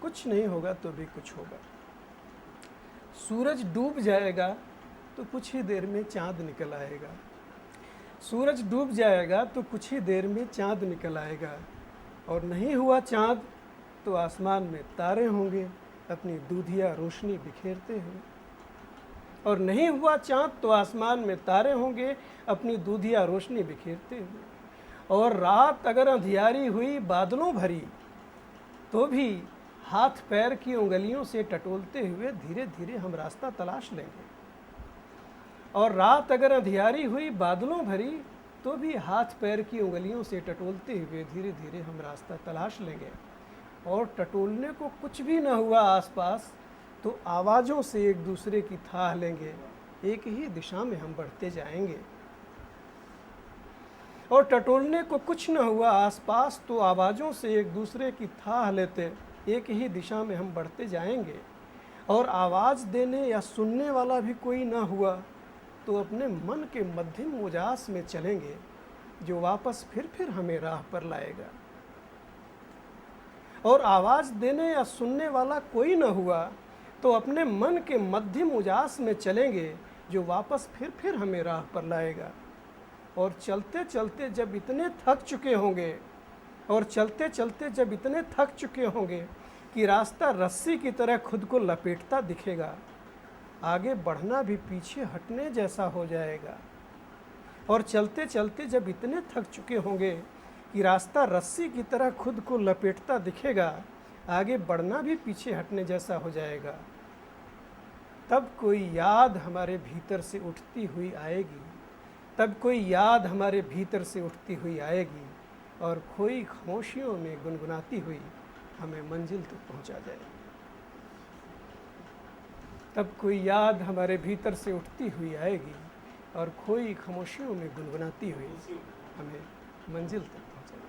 कुछ नहीं होगा तो भी कुछ होगा। सूरज डूब जाएगा तो कुछ ही देर में चांद निकल आएगा। सूरज डूब जाएगा तो कुछ ही देर में चांद निकल आएगा। और नहीं हुआ चांद तो आसमान में तारे होंगे अपनी दूधिया रोशनी बिखेरते हुए। और नहीं हुआ चांद तो आसमान में तारे होंगे अपनी दूधिया रोशनी बिखेरते हुए। और रात अगर अंधियारी हुई बादलों भरी तो भी हाथ पैर की उंगलियों से टटोलते हुए धीरे धीरे हम रास्ता तलाश लेंगे। और रात अगर अंधियारी हुई बादलों भरी तो भी हाथ पैर की उंगलियों से टटोलते हुए धीरे धीरे हम रास्ता तलाश लेंगे। और टटोलने को कुछ भी न हुआ आसपास तो आवाज़ों से एक दूसरे की थाह लेंगे, एक ही दिशा में हम बढ़ते जाएंगे। और टटोलने को कुछ न हुआ आसपास तो आवाज़ों से एक दूसरे की थाह लेते एक ही दिशा में हम बढ़ते जाएंगे। और आवाज़ देने या सुनने वाला भी कोई न हुआ तो अपने मन के मध्यम उजास में चलेंगे जो वापस फिर हमें राह पर लाएगा। और आवाज़ देने या सुनने वाला कोई न हुआ तो अपने मन के मध्यम उजास में चलेंगे जो वापस फिर हमें राह पर लाएगा। और चलते चलते जब इतने थक चुके होंगे कि रास्ता रस्सी की तरह खुद को लपेटता दिखेगा, आगे बढ़ना भी पीछे हटने जैसा हो जाएगा। और चलते चलते जब इतने थक चुके होंगे कि रास्ता रस्सी की तरह खुद को लपेटता दिखेगा, आगे बढ़ना भी पीछे हटने जैसा हो जाएगा। तब कोई याद हमारे भीतर से उठती हुई आएगी और खोई खामोशियों में गुनगुनाती हुई हमें मंजिल तक पहुंचा जाएगी। तब कोई याद हमारे भीतर से उठती हुई आएगी और खोई खामोशियों में गुनगुनाती हुई हमें मंजिल तक पहुंचा जाएगी।